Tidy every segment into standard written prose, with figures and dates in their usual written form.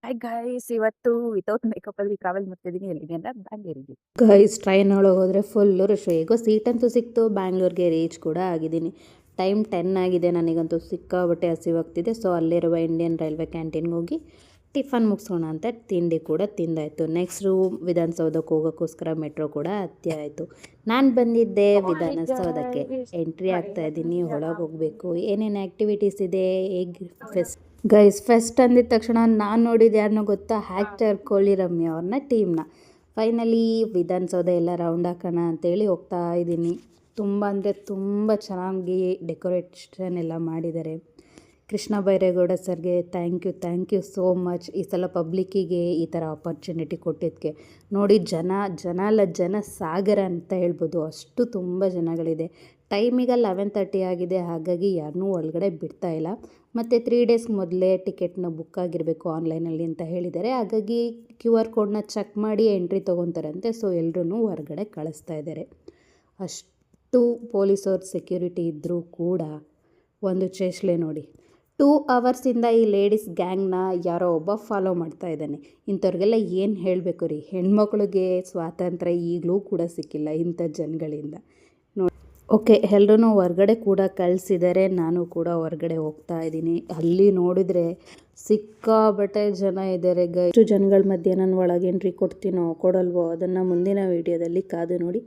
Hi guys, ಇವತ್ತು without makeup ಅಲ್ಲಿ travel ಮಾಡ್ತಿದ್ದೀನಿ. ಎಲ್ಲಿಗೆ ಅಂದ್ರೆ ಬ್ಯಾಂಗ್ಳೂರಿಗೆ. ಗೈಸ್ ಟ್ರೈನ್ ಒಳಗೆ ಹೋದರೆ ಫುಲ್ಲು ರಶ್. ಹೇಗೋ ಸೀಟಂತೂ ಸಿಕ್ತು, ಬ್ಯಾಂಗ್ಳೂರ್ಗೆ ರೀಚ್ ಕೂಡ ಆಗಿದ್ದೀನಿ. ಟೈಮ್ 10 ಆಗಿದೆ. ನನಗಂತೂ ಸಿಕ್ಕಾಬಟ್ಟೆ ಹಸಿವಾಗ್ತಿದೆ. ಸೊ ಅಲ್ಲಿರುವ ಇಂಡಿಯನ್ ರೈಲ್ವೆ ಕ್ಯಾಂಟೀನ್ಗೆ ಹೋಗಿ ಟಿಫನ್ ಮುಗಿಸೋಣ ಅಂತ ತಿಂಡಿ ಕೂಡ ತಿಂದಾಯಿತು. ನೆಕ್ಸ್ಟು ವಿಧಾನಸೌಧಕ್ಕೆ ಹೋಗೋಕ್ಕೋಸ್ಕರ ಮೆಟ್ರೋ ಕೂಡ ಹತ್ತಿ ಆಯಿತು. ನಾನು ಬಂದಿದ್ದೆ ವಿಧಾನಸೌಧಕ್ಕೆ. ಎಂಟ್ರಿ ಆಗ್ತಾ ಇದ್ದೀನಿ, ಒಳಗೆ ಹೋಗಬೇಕು. ಏನೇನು ಆ್ಯಕ್ಟಿವಿಟೀಸ್ ಇದೆ, ಹೇಗೆ ಫೆಸ್ಟ್ ಫೆಸ್ಟ್ ಅಂದಿದ ತಕ್ಷಣ ನಾನು ನೋಡಿದ್ದು ಯಾರನ್ನೋ ಗೊತ್ತಾ, ಆ್ಯಕ್ಟರ್ ಕೋಲಿ ರಮ್ಯ ಅವ್ರನ್ನ ಟೀಮ್ನ. ಫೈನಲಿ ವಿಧಾನಸೌಧ ಎಲ್ಲ ರೌಂಡ್ ಹಾಕೋಣ ಅಂತೇಳಿ ಹೋಗ್ತಾ ಇದ್ದೀನಿ. ತುಂಬ ಅಂದರೆ ತುಂಬ ಚೆನ್ನಾಗಿ ಡೆಕೋರೇಷನ್ ಎಲ್ಲ ಮಾಡಿದ್ದಾರೆ. ಕೃಷ್ಣ ಬೈರೇಗೌಡ ಸರ್ಗೆ ಥ್ಯಾಂಕ್ ಯು ಸೋ ಮಚ್. ಈ ಸಲ ಪಬ್ಲಿಕ್ಕಿಗೆ ಈ ಥರ ಆಪರ್ಚುನಿಟಿ ಕೊಟ್ಟಿದ್ದಕ್ಕೆ. ನೋಡಿ ಜನ ಸಾಗರ ಅಂತ ಹೇಳ್ಬೋದು. ಅಷ್ಟು ತುಂಬ ಜನಗಳಿದೆ. ಟೈಮಿಗೆ 11:30 ಆಗಿದೆ, ಹಾಗಾಗಿ ಯಾರನ್ನೂ ಒಳಗಡೆ ಬಿಡ್ತಾ ಇಲ್ಲ. ಮತ್ತು 3 ಡೇಸ್ ಮೊದಲೇ ಟಿಕೆಟ್ನ ಬುಕ್ ಆಗಿರಬೇಕು ಆನ್ಲೈನಲ್ಲಿ ಅಂತ ಹೇಳಿದ್ದಾರೆ. ಹಾಗಾಗಿ QR ಕೋಡ್ನ ಚೆಕ್ ಮಾಡಿ ಎಂಟ್ರಿ ತೊಗೊತಾರಂತೆ. ಸೊ ಎಲ್ಲರೂ ಹೊರಗಡೆ ಕಳಿಸ್ತಾ ಇದ್ದಾರೆ. ಅಷ್ಟು ಪೊಲೀಸವ್ರ ಸೆಕ್ಯೂರಿಟಿ ಇದ್ದರೂ ಕೂಡ ಒಂದು ಚೇಷ್ಟೆ ನೋಡಿ. 2 ಅವರ್ಸಿಂದ ಈ ಲೇಡೀಸ್ ಗ್ಯಾಂಗ್ನ ಯಾರೋ ಒಬ್ಬ ಫಾಲೋ ಮಾಡ್ತಾ ಇದ್ದಾನೆ. ಇಂಥವ್ರಿಗೆಲ್ಲ ಏನು ಹೇಳಬೇಕು ರೀ. ಹೆಣ್ಮಕ್ಳಿಗೆ ಸ್ವಾತಂತ್ರ್ಯ ಈಗಲೂ ಕೂಡ ಸಿಕ್ಕಿಲ್ಲ ಇಂಥ ಜನಗಳಿಂದ. ಓಕೆ, ಎಲ್ಲರೂ ಹೊರ್ಗಡೆ ಕೂಡ ಕಳಿಸಿದ್ದಾರೆ. ನಾನು ಕೂಡ ಹೊರಗಡೆ ಹೋಗ್ತಾ ಇದ್ದೀನಿ. ಅಲ್ಲಿ ನೋಡಿದರೆ ಸಿಕ್ಕಾಬಟ್ಟೆ ಜನ ಇದ್ದಾರೆ. ಇಷ್ಟು ಜನಗಳ ಮಧ್ಯೆ ನಾನು ಒಳಗೆ ಎಂಟ್ರಿ ಕೊಡ್ತೀನೋ ಕೊಡಲ್ವೋ ಅದನ್ನು ಮುಂದಿನ ವೀಡಿಯೋದಲ್ಲಿ ಕಾದು ನೋಡಿ.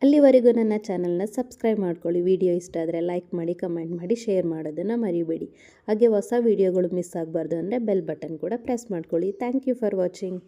ಅಲ್ಲಿವರೆಗೂ ನನ್ನ ಚಾನಲ್ನ ಸಬ್ಸ್ಕ್ರೈಬ್ ಮಾಡ್ಕೊಳ್ಳಿ. ವಿಡಿಯೋ ಇಷ್ಟ ಆದರೆ ಲೈಕ್ ಮಾಡಿ, ಕಮೆಂಟ್ ಮಾಡಿ, ಶೇರ್ ಮಾಡೋದನ್ನು ಮರಿಬೇಡಿ. ಹಾಗೆ ಹೊಸ ವೀಡಿಯೋಗಳು ಮಿಸ್ ಆಗಬಾರ್ದು ಅಂದರೆ ಬೆಲ್ ಬಟನ್ ಕೂಡ ಪ್ರೆಸ್ ಮಾಡ್ಕೊಳ್ಳಿ. Thank you for watching.